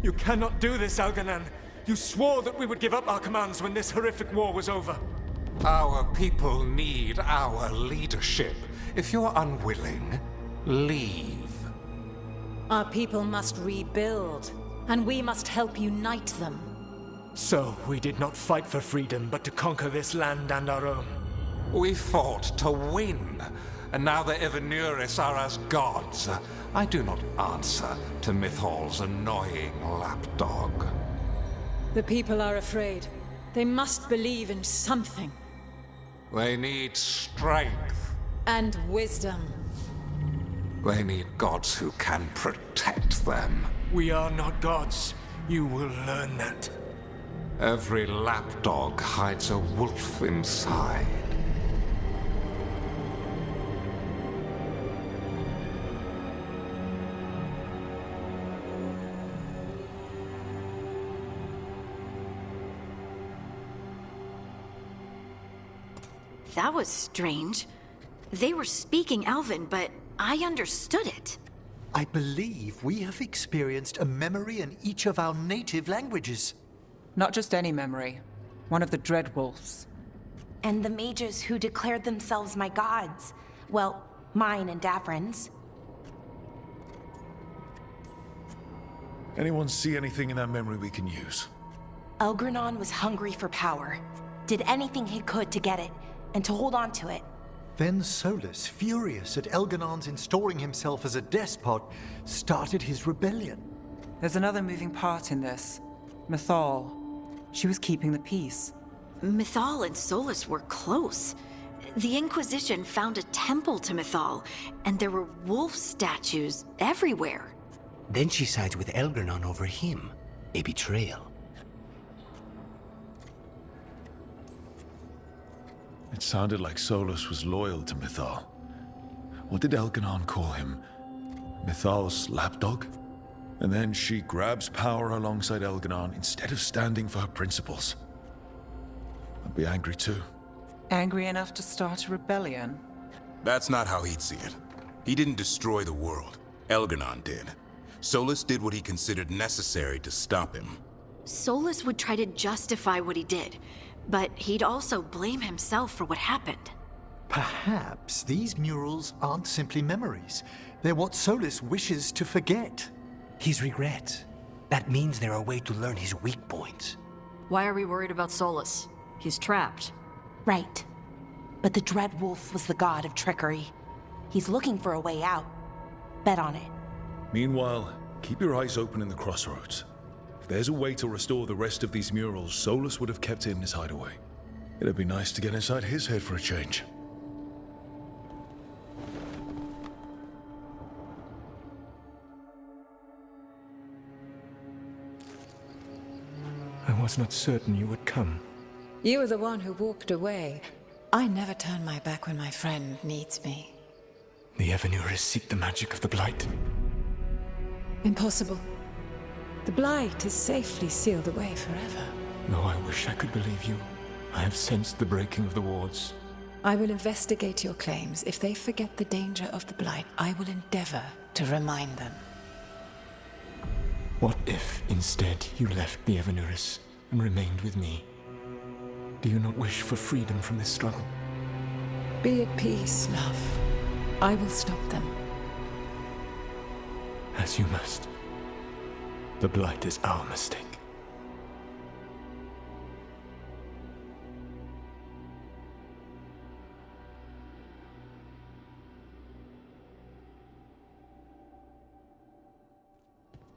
You cannot do this, Algernon. You swore that we would give up our commands when this horrific war was over. Our people need our leadership. If you're unwilling, leave. Our people must rebuild, and we must help unite them. So, we did not fight for freedom, but to conquer this land and our own. We fought to win, and now the Evanuris are as gods. I do not answer to Mythal's annoying lapdog. The people are afraid. They must believe in something. They need strength. And wisdom. They need gods who can protect them. We are not gods. You will learn that. Every lapdog hides a wolf inside. That was strange. They were speaking Elven, but I understood it. I believe we have experienced a memory in each of our native languages. Not just any memory. One of the Dreadwolves. And the mages who declared themselves my gods. Well, mine and Davrin's. Anyone see anything in that memory we can use? Elgernon was hungry for power. Did anything he could to get it, and to hold on to it. Then Solas, furious at Elgernon's installing himself as a despot, started his rebellion. There's another moving part in this. Mythal. She was keeping the peace. Mythal and Solas were close. The Inquisition found a temple to Mythal, and there were wolf statues everywhere. Then she sides with Elgernon over him. A betrayal. It sounded like Solas was loyal to Mythal. What did Elgernon call him? Mythal's lapdog? And then she grabs power alongside Elgernon instead of standing for her principles. I'd be angry too. Angry enough to start a rebellion? That's not how he'd see it. He didn't destroy the world. Elgernon did. Solas did what he considered necessary to stop him. Solas would try to justify what he did, but he'd also blame himself for what happened. Perhaps these murals aren't simply memories. They're what Solas wishes to forget. His regrets. That means they're a way to learn his weak points. Why are we worried about Solas? He's trapped. Right. But the Dreadwolf was the god of trickery. He's looking for a way out. Bet on it. Meanwhile, keep your eyes open in the crossroads. If there's a way to restore the rest of these murals, Solas would have kept it in his hideaway. It'd be nice to get inside his head for a change. I was not certain you would come. You were the one who walked away. I never turn my back when my friend needs me. The Evanuris seek the magic of the Blight. Impossible. The Blight is safely sealed away forever. Though I wish I could believe you. I have sensed the breaking of the wards. I will investigate your claims. If they forget the danger of the Blight, I will endeavor to remind them. What if, instead, you left the Evanuris and remained with me? Do you not wish for freedom from this struggle? Be at peace, love. I will stop them. As you must. The Blight is our mistake.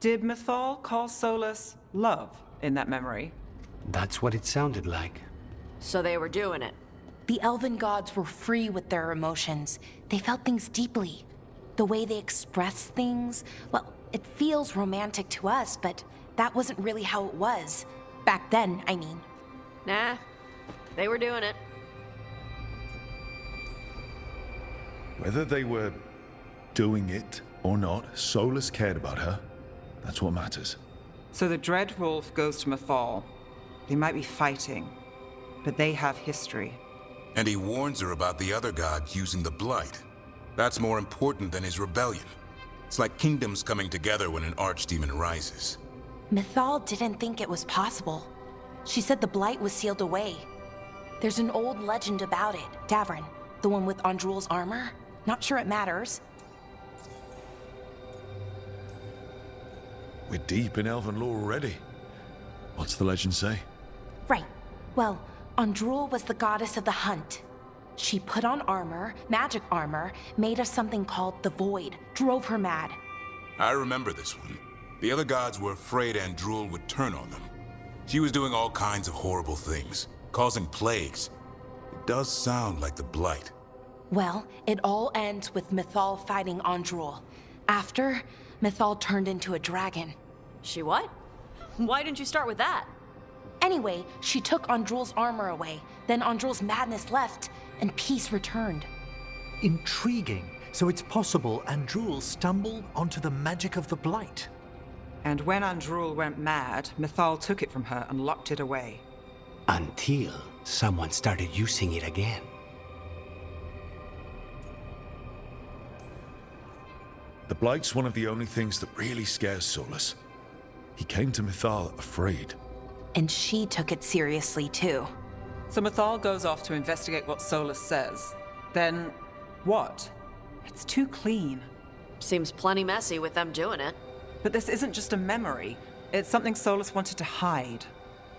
Did Mythal call Solas love in that memory? That's what it sounded like. So they were doing it. The elven gods were free with their emotions. They felt things deeply. The way they expressed things, well, it feels romantic to us, but that wasn't really how it was. Back then, I mean. Nah, they were doing it. Whether they were doing it or not, Solas cared about her. That's what matters. So the Dreadwolf goes to Mythal. They might be fighting, but they have history. And he warns her about the other gods using the Blight. That's more important than his rebellion. It's like kingdoms coming together when an archdemon rises. Mythal didn't think it was possible. She said the Blight was sealed away. There's an old legend about it. Davrin, the one with Andrul's armor? Not sure it matters. We're deep in elven lore already. What's the legend say? Right. Well, Andrul was the goddess of the hunt. She put on armor, magic armor, made of something called the Void, drove her mad. I remember this one. The other gods were afraid Andrul would turn on them. She was doing all kinds of horrible things, causing plagues. It does sound like the Blight. Well, it all ends with Mythal fighting Andrul. After, Mythal turned into a dragon. She what? Why didn't you start with that? Anyway, she took Andrul's armor away, then Andrul's madness left, and peace returned. Intriguing. So it's possible Andrul stumbled onto the magic of the Blight. And when Andrul went mad, Mythal took it from her and locked it away. Until someone started using it again. The Blight's one of the only things that really scares Solas. He came to Mythal afraid. And she took it seriously, too. So Mythal goes off to investigate what Solas says. Then, what? It's too clean. Seems plenty messy with them doing it. But this isn't just a memory. It's something Solas wanted to hide.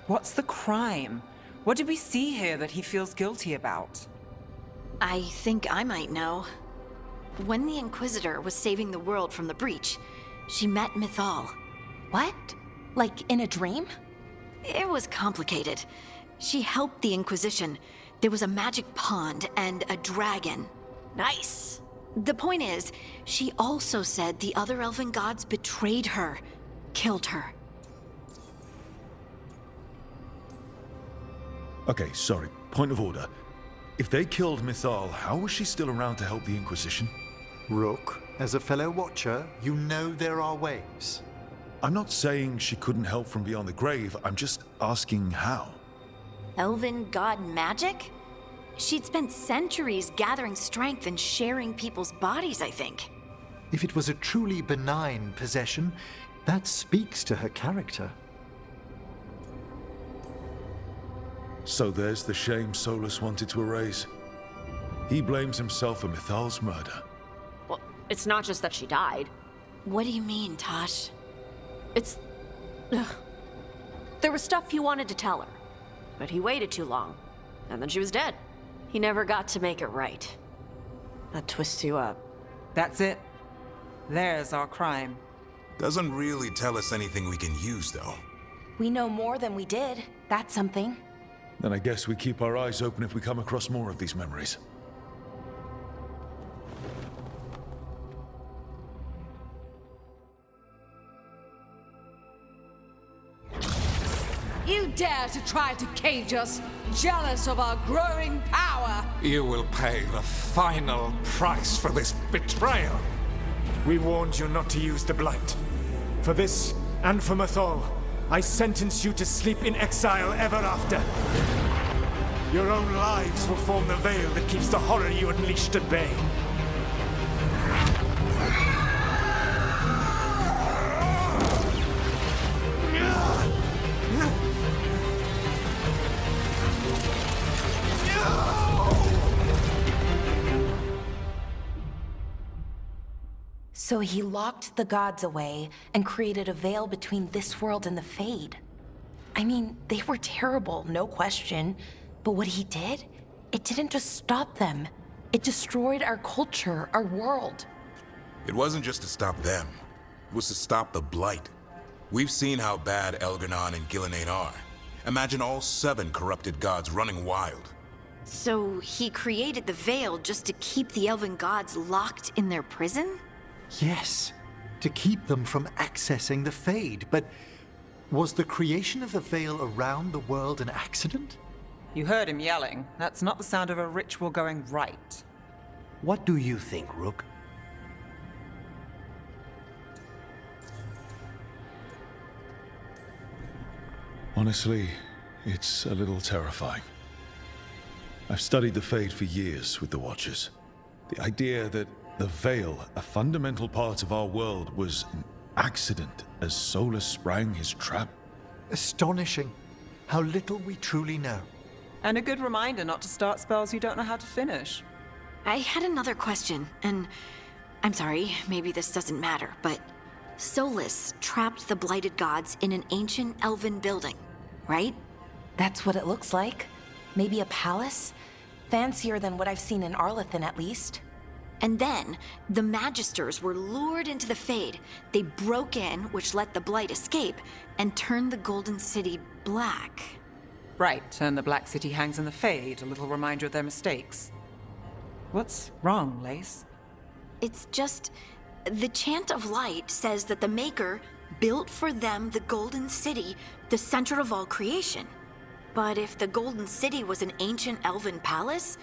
What's the crime? What did we see here that he feels guilty about? I think I might know. When the Inquisitor was saving the world from the breach, she met Mythal. What? Like in a dream? It was complicated. She helped the Inquisition. There was a magic pond and a dragon. Nice. The point is, she also said the other elven gods betrayed her, killed her. Okay, sorry. Point of order. If they killed Mythal, how was she still around to help the Inquisition? Rook, as a fellow watcher, you know there are ways. I'm not saying she couldn't help from beyond the grave. I'm just asking how. Elven god magic? She'd spent centuries gathering strength and sharing people's bodies, I think. If it was a truly benign possession, that speaks to her character. So there's the shame Solas wanted to erase. He blames himself for Mythal's murder. Well, it's not just that she died. What do you mean, Tosh? It's... Ugh. There was stuff he wanted to tell her, but he waited too long, and then she was dead. He never got to make it right. That twists you up. That's it. There's our crime. Doesn't really tell us anything we can use, though. We know more than we did. That's something. Then I guess we keep our eyes open if we come across more of these memories. You dare to try to cage us, jealous of our growing power! You will pay the final price for this betrayal. We warned you not to use the Blight. For this, and for Mythal, I sentence you to sleep in exile ever after. Your own lives will form the veil that keeps the horror you unleashed at bay. So he locked the gods away and created a veil between this world and the Fade. I mean, they were terrible, no question. But what he did, it didn't just stop them. It destroyed our culture, our world. It wasn't just to stop them. It was to stop the Blight. We've seen how bad Elganon and Gillenane are. Imagine all 7 corrupted gods running wild. So he created the veil just to keep the elven gods locked in their prison? Yes, to keep them from accessing the Fade. But was the creation of the veil around the world an accident? You heard him yelling. That's not the sound of a ritual going right. What do you think, Rook? Honestly, it's a little terrifying. I've studied the Fade for years with the Watchers. The idea that the Veil, a fundamental part of our world, was an accident as Solas sprang his trap. Astonishing how little we truly know. And a good reminder not to start spells you don't know how to finish. I had another question, and I'm sorry, maybe this doesn't matter, but Solas trapped the blighted gods in an ancient elven building, right? That's what it looks like. Maybe a palace? Fancier than what I've seen in Arlethan, at least. And then, the Magisters were lured into the Fade. They broke in, which let the Blight escape, and turned the Golden City black. Right, and the Black City hangs in the Fade, a little reminder of their mistakes. What's wrong, Lace? It's just... the Chant of Light says that the Maker built for them the Golden City, the center of all creation. But if the Golden City was an ancient elven palace,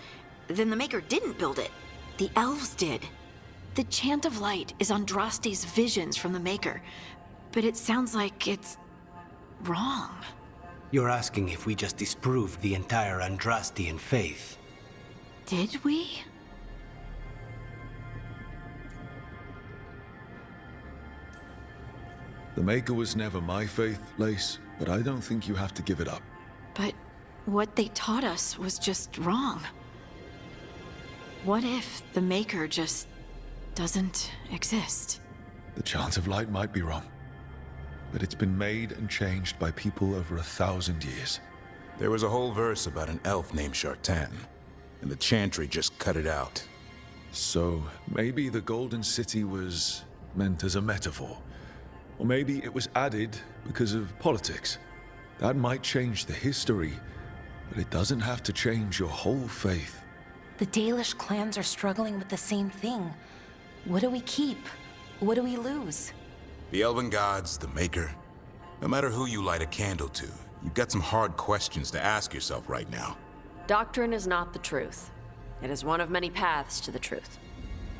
then the Maker didn't build it. The elves did. The Chant of Light is Andraste's visions from the Maker, but it sounds like it's wrong. You're asking if we just disproved the entire Andrastian faith. Did we? The Maker was never my faith, Lace, but I don't think you have to give it up. But what they taught us was just wrong. What if the Maker just doesn't exist? The Chant of Light might be wrong, but it's been made and changed by people over 1,000 years. There was a whole verse about an elf named Shartan, and the Chantry just cut it out. So maybe the Golden City was meant as a metaphor. Or maybe it was added because of politics. That might change the history, but it doesn't have to change your whole faith. The Dalish clans are struggling with the same thing. What do we keep? What do we lose? The Elven Gods, the Maker. No matter who you light a candle to, you've got some hard questions to ask yourself right now. Doctrine is not the truth. It is one of many paths to the truth.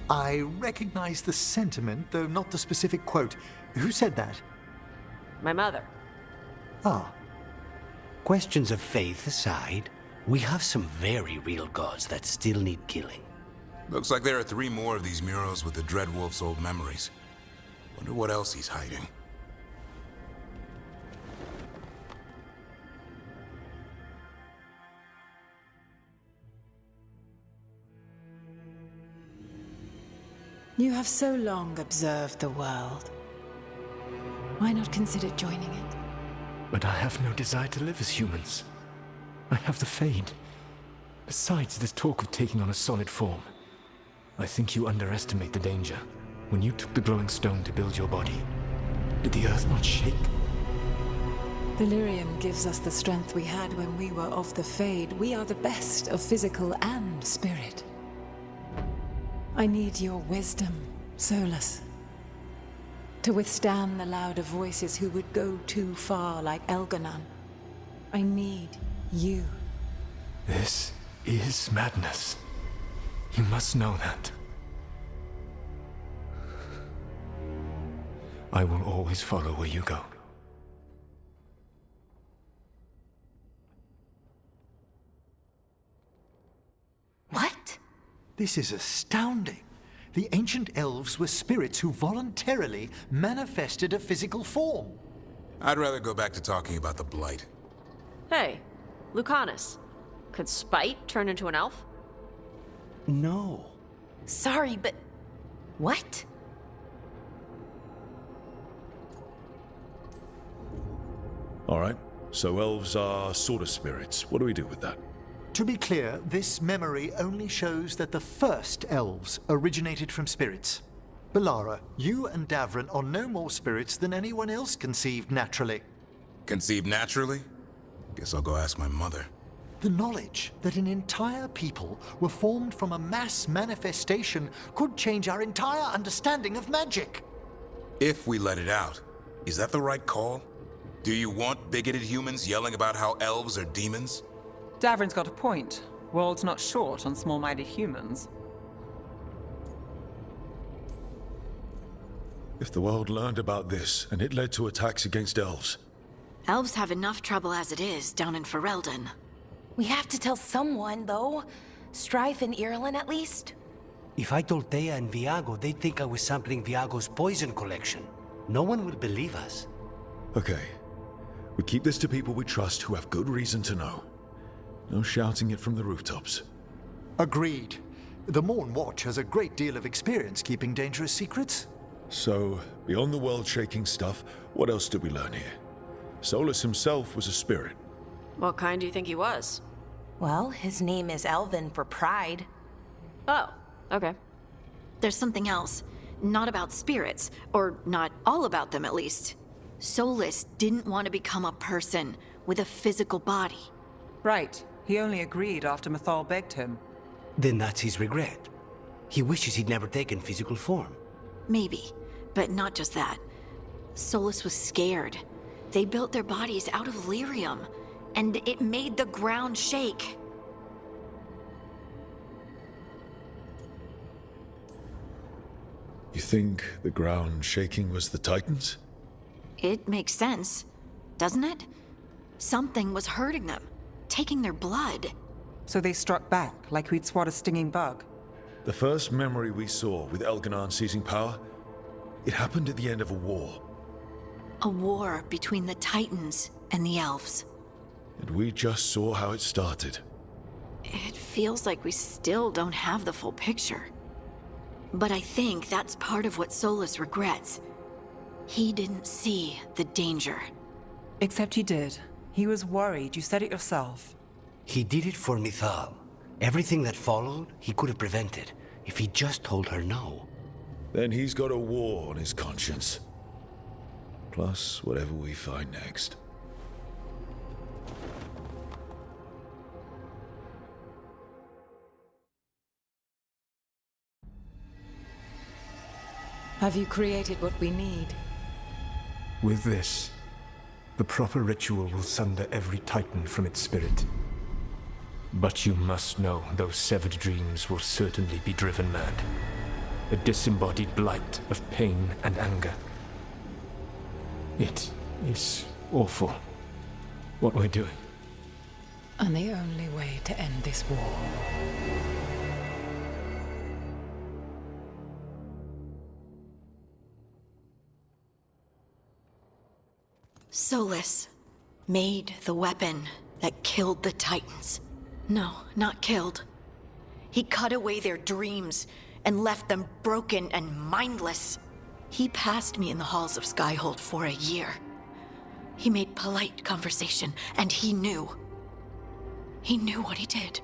I recognize the sentiment, though not the specific quote. Who said that? My mother. Ah. Questions of faith aside, we have some very real gods that still need killing. Looks like there are 3 more of these murals with the Dreadwolf's old memories. Wonder what else he's hiding. You have so long observed the world. Why not consider joining it? But I have no desire to live as humans. I have the Fade. Besides, this talk of taking on a solid form. I think you underestimate the danger. When you took the glowing stone to build your body, did the earth not shake? Delirium gives us the strength we had when we were of the Fade. We are the best of physical and spirit. I need your wisdom, Solas. To withstand the louder voices who would go too far like Elganon. I need you. This is madness. You must know that. I will always follow where you go. What? This is astounding. The ancient elves were spirits who voluntarily manifested a physical form. I'd rather go back to talking about the Blight. Hey, Lucanus. Could spite turn into an elf? No. Sorry, but... what? All right, so elves are sort of spirits. What do we do with that? To be clear, this memory only shows that the first elves originated from spirits. Balara, you and Davrin are no more spirits than anyone else conceived naturally. Conceived naturally? Guess I'll go ask my mother. The knowledge that an entire people were formed from a mass manifestation could change our entire understanding of magic. If we let it out, is that the right call? Do you want bigoted humans yelling about how elves are demons? Davrin's got a point. World's not short on small-minded humans. If the world learned about this, and it led to attacks against elves. Elves have enough trouble as it is down in Ferelden. We have to tell someone, though. Strife and Ireland, at least. If I told Thea and Viago, they'd think I was sampling Viago's poison collection. No one will believe us. Okay. We keep this to people we trust who have good reason to know. No shouting it from the rooftops. Agreed. The Morn Watch has a great deal of experience keeping dangerous secrets. So, beyond the world-shaking stuff, what else did we learn here? Solas himself was a spirit. What kind do you think he was? Well, his name is Elven for pride. Oh, okay. There's something else. Not about spirits, or not all about them at least. Solas didn't want to become a person with a physical body. Right. He only agreed after Mythal begged him. Then that's his regret. He wishes he'd never taken physical form. Maybe, but not just that. Solas was scared. They built their bodies out of lyrium, and it made the ground shake. You think the ground shaking was the Titans? It makes sense, doesn't it? Something was hurting them, taking their blood. So they struck back, like we'd swat a stinging bug. The first memory we saw with Elganon seizing power, it happened at the end of a war. A war between the Titans and the Elves. And we just saw how it started. It feels like we still don't have the full picture. But I think that's part of what Solas regrets. He didn't see the danger. Except he did. He was worried, you said it yourself. He did it for Mythal. Everything that followed, he could have prevented, if he just told her no. Then he's got a war on his conscience. Plus, whatever we find next. Have you created what we need? With this, the proper ritual will sunder every Titan from its spirit. But you must know those severed dreams will certainly be driven mad. A disembodied blight of pain and anger. It is awful what we're doing. And the only way to end this war. Solas made the weapon that killed the Titans. No, not killed. He cut away their dreams and left them broken and mindless. He passed me in the halls of Skyhold for a year. He made polite conversation, and he knew. He knew what he did.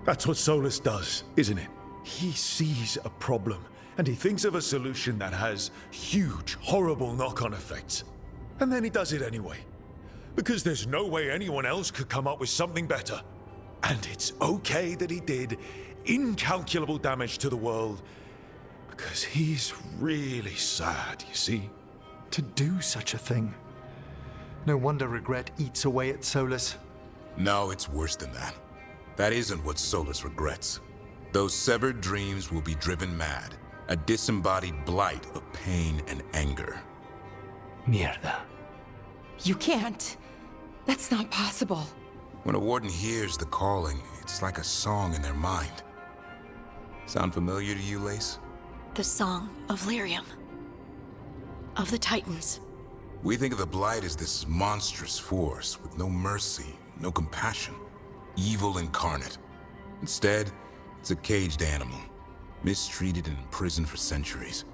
That's what Solas does, isn't it? He sees a problem, and he thinks of a solution that has huge, horrible knock-on effects. And then he does it anyway. Because there's no way anyone else could come up with something better. And it's okay that he did incalculable damage to the world, because he's really sad, you see? To do such a thing. No wonder regret eats away at Solas. No, it's worse than that. That isn't what Solas regrets. Those severed dreams will be driven mad. A disembodied blight of pain and anger. Mierda. You can't. That's not possible. When a warden hears the calling, it's like a song in their mind. Sound familiar to you, Lace? The song of lyrium. Of the Titans. We think of the Blight as this monstrous force with no mercy, no compassion. Evil incarnate. Instead, it's a caged animal. Mistreated and imprisoned for centuries.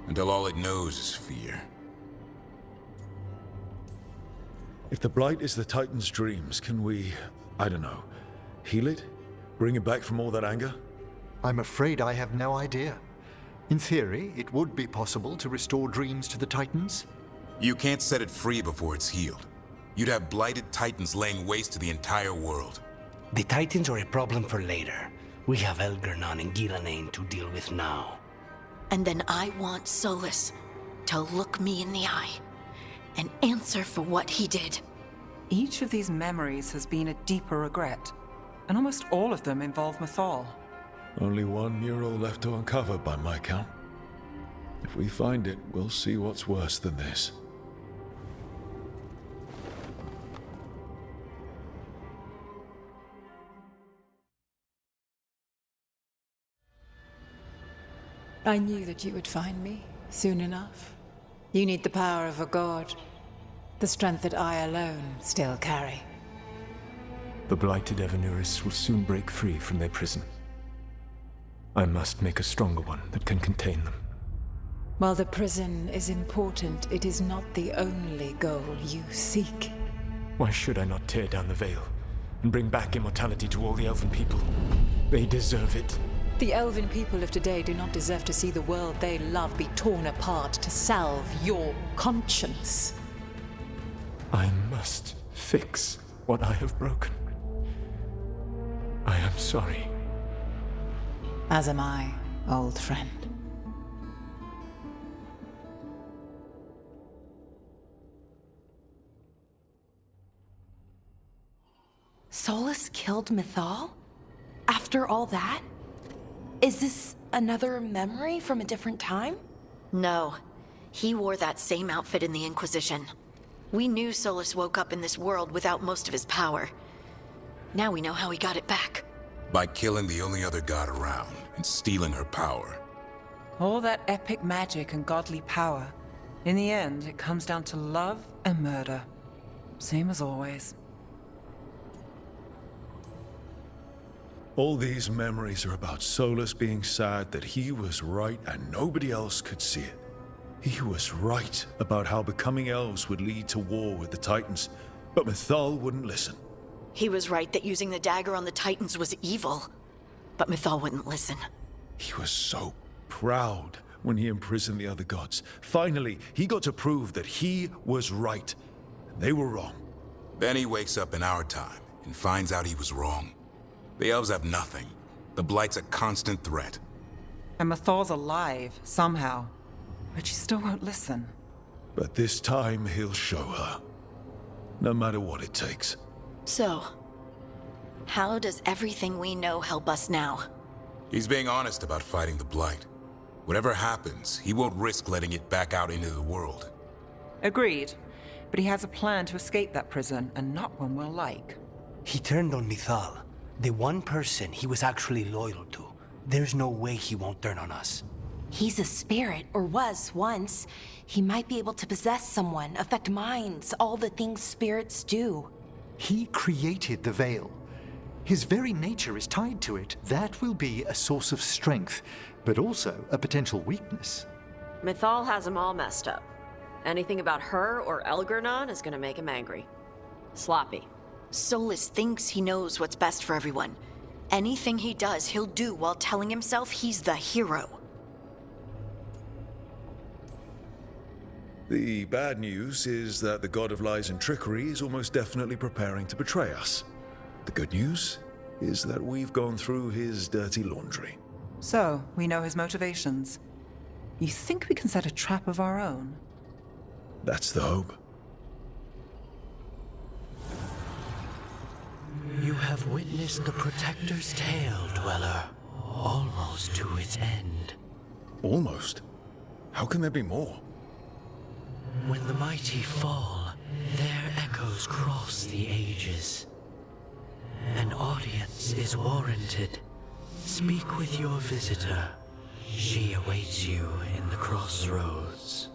Until all it knows is fear. If the Blight is the Titan's dreams, can we, I don't know, heal it? Bring it back from all that anger? I'm afraid I have no idea. In theory, it would be possible to restore dreams to the Titans. You can't set it free before it's healed. You'd have blighted Titans laying waste to the entire world. The Titans are a problem for later. We have Elgarnon and Gillanane to deal with now. And then I want Solas to look me in the eye and answer for what he did. Each of these memories has been a deeper regret, and almost all of them involve Mythal. Only one mural left to uncover by my count. If we find it, we'll see what's worse than this. I knew that you would find me soon enough. You need the power of a god, the strength that I alone still carry. The blighted Evanuris will soon break free from their prison. I must make a stronger one that can contain them. While the prison is important, it is not the only goal you seek. Why should I not tear down the veil and bring back immortality to all the Elven people? They deserve it. The Elven people of today do not deserve to see the world they love be torn apart to salve your conscience. I must fix what I have broken. I am sorry. As am I, old friend. Solas killed Mythal? After all that? Is this another memory from a different time? No. He wore that same outfit in the Inquisition. We knew Solas woke up in this world without most of his power. Now we know how he got it back. By killing the only other god around and stealing her power. All that epic magic and godly power. In the end, it comes down to love and murder. Same as always. All these memories are about Solas being sad that he was right and nobody else could see it. He was right about how becoming elves would lead to war with the Titans, but Mythal wouldn't listen. He was right that using the dagger on the Titans was evil, but Mythal wouldn't listen. He was so proud when he imprisoned the other gods. Finally, he got to prove that he was right, and they were wrong. Then he wakes up in our time and finds out he was wrong. The elves have nothing. The Blight's a constant threat. And Mythal's alive, somehow. But she still won't listen. But this time he'll show her. No matter what it takes. So, how does everything we know help us now? He's being honest about fighting the Blight. Whatever happens, he won't risk letting it back out into the world. Agreed. But he has a plan to escape that prison, and not one we'll like. He turned on Mythal, the one person he was actually loyal to. There's no way he won't turn on us. He's a spirit, or was once. He might be able to possess someone, affect minds, all the things spirits do. He created the veil. His very nature is tied to it. That will be a source of strength, but also a potential weakness. Mythal has him all messed up. Anything about her or Elgernon is gonna make him angry. Sloppy. Solas thinks he knows what's best for everyone. Anything he does, he'll do while telling himself he's the hero. The bad news is that the god of lies and trickery is almost definitely preparing to betray us. The good news is that we've gone through his dirty laundry. So, we know his motivations. You think we can set a trap of our own? That's the hope. You have witnessed the Protector's tale, Dweller, almost to its end. Almost? How can there be more? When the mighty fall, their echoes cross the ages. An audience is warranted. Speak with your visitor. She awaits you in the crossroads.